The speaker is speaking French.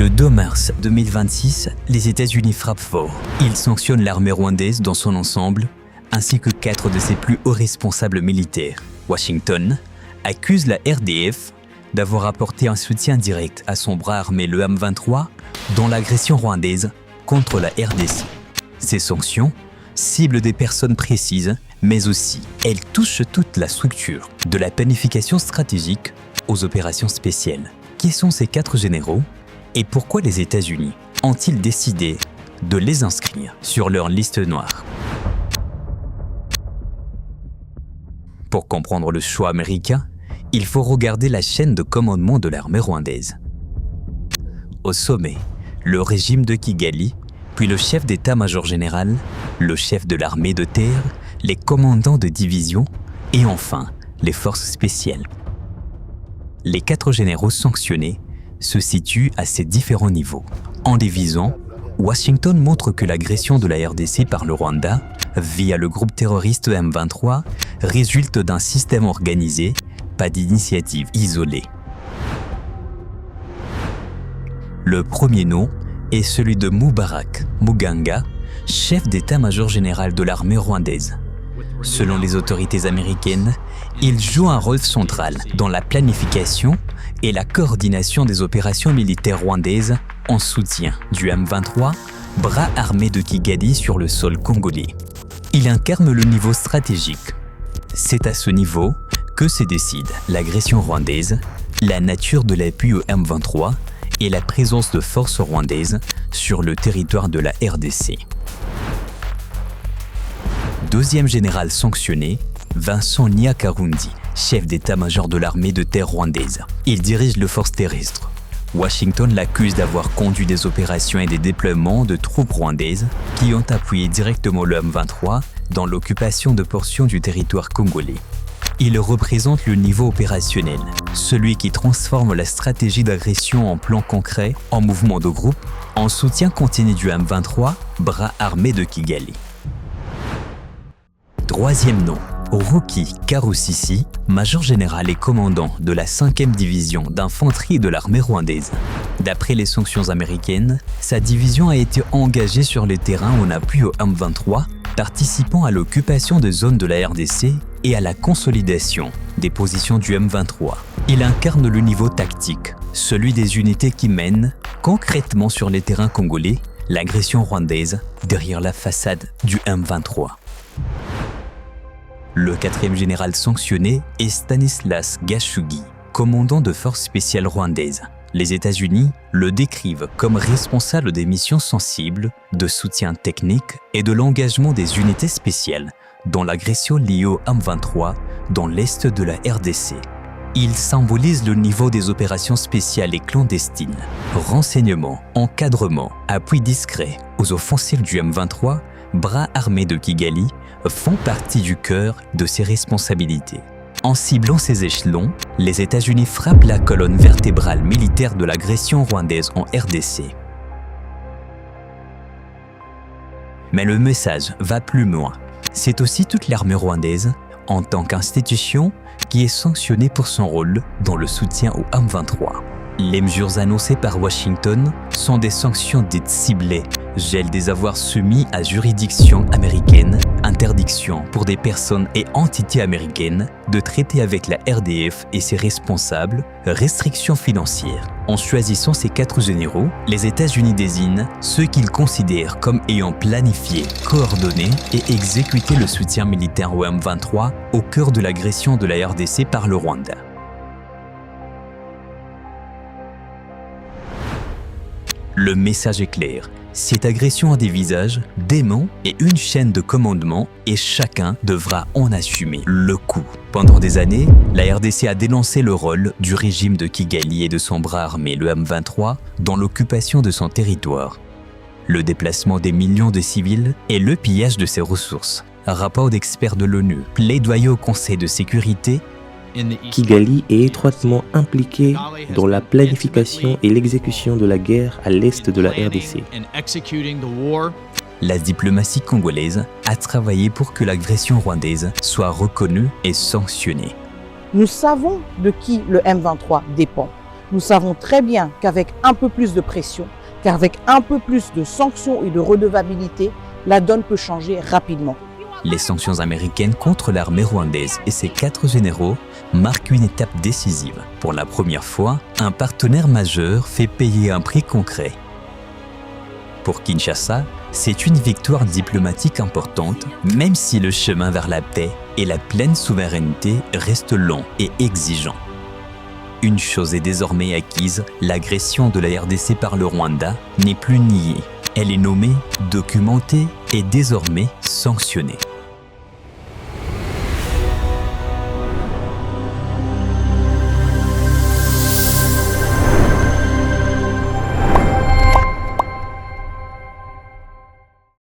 Le 2 mars 2026, les États-Unis frappent fort. Ils sanctionnent l'armée rwandaise dans son ensemble, ainsi que 4 de ses plus hauts responsables militaires. Washington accuse la RDF d'avoir apporté un soutien direct à son bras armé le M23 dans l'agression rwandaise contre la RDC. Ces sanctions ciblent des personnes précises, mais aussi elles touchent toute la structure, de la planification stratégique aux opérations spéciales. Qui sont ces 4 généraux et pourquoi les États-Unis ont-ils décidé de les inscrire sur leur liste noire? Pour comprendre le choix américain, il faut regarder la chaîne de commandement de l'armée rwandaise. Au sommet, le régime de Kigali, puis le chef d'état-major général, le chef de l'armée de terre, les commandants de division et enfin les forces spéciales. Les 4 généraux sanctionnés se situent à ces différents niveaux. En les visant, Washington montre que l'agression de la RDC par le Rwanda, via le groupe terroriste M23, résulte d'un système organisé, pas d'initiative isolée. Le premier nom est celui de Mubarak Muganga, chef d'état-major général de l'armée rwandaise. Selon les autorités américaines, il joue un rôle central dans la planification et la coordination des opérations militaires rwandaises en soutien du M23, bras armé de Kigali sur le sol congolais. Il incarne le niveau stratégique. C'est à ce niveau que se décide l'agression rwandaise, la nature de l'appui au M23 et la présence de forces rwandaises sur le territoire de la RDC. Deuxième général sanctionné, Vincent Nyakarundi, chef d'état-major de l'armée de terre rwandaise. Il dirige les forces terrestres. Washington l'accuse d'avoir conduit des opérations et des déploiements de troupes rwandaises qui ont appuyé directement le M23 dans l'occupation de portions du territoire congolais. Il représente le niveau opérationnel, celui qui transforme la stratégie d'agression en plan concret, en mouvement de groupe, en soutien continu du M23, bras armé de Kigali. Troisième nom, Ruki Karusisi, major général et commandant de la 5e division d'infanterie de l'armée rwandaise. D'après les sanctions américaines, sa division a été engagée sur les terrains en appui au M23, participant à l'occupation des zones de la RDC et à la consolidation des positions du M23. Il incarne le niveau tactique, celui des unités qui mènent, concrètement sur les terrains congolais, l'agression rwandaise derrière la façade du M23. Le 4e général sanctionné est Stanislas Gashugi, commandant de forces spéciales rwandaises. Les États-Unis le décrivent comme responsable des missions sensibles, de soutien technique et de l'engagement des unités spéciales dans l'agression liée au M23 dans l'est de la RDC. Il symbolise le niveau des opérations spéciales et clandestines, renseignement, encadrement, appui discret aux offensives du M23, bras armés de Kigali, font partie du cœur de ses responsabilités. En ciblant ces échelons, les États-Unis frappent la colonne vertébrale militaire de l'agression rwandaise en RDC. Mais le message va plus loin. C'est aussi toute l'armée rwandaise, en tant qu'institution, qui est sanctionnée pour son rôle dans le soutien au M23. Les mesures annoncées par Washington sont des sanctions dites ciblées, gel des avoirs soumis à juridiction américaine, interdiction pour des personnes et entités américaines de traiter avec la RDF et ses responsables, restrictions financières. En choisissant ces 4 généraux, les États-Unis désignent ceux qu'ils considèrent comme ayant planifié, coordonné et exécuté le soutien militaire au M23 au cœur de l'agression de la RDC par le Rwanda. Le message est clair. Cette agression a des visages, des noms et une chaîne de commandement et chacun devra en assumer le coût. Pendant des années, la RDC a dénoncé le rôle du régime de Kigali et de son bras armé, le M23, dans l'occupation de son territoire, le déplacement des millions de civils et le pillage de ses ressources. Un rapport d'experts de l'ONU plaidoyait au Conseil de sécurité. Kigali est étroitement impliqué dans la planification et l'exécution de la guerre à l'est de la RDC. La diplomatie congolaise a travaillé pour que l'agression rwandaise soit reconnue et sanctionnée. Nous savons de qui le M23 dépend. Nous savons très bien qu'avec un peu plus de pression, qu'avec un peu plus de sanctions et de redevabilité, la donne peut changer rapidement. Les sanctions américaines contre l'armée rwandaise et ses 4 généraux marquent une étape décisive. Pour la première fois, un partenaire majeur fait payer un prix concret. Pour Kinshasa, c'est une victoire diplomatique importante, même si le chemin vers la paix et la pleine souveraineté reste long et exigeant. Une chose est désormais acquise, l'agression de la RDC par le Rwanda n'est plus niée. Elle est nommée, documentée et désormais sanctionnée.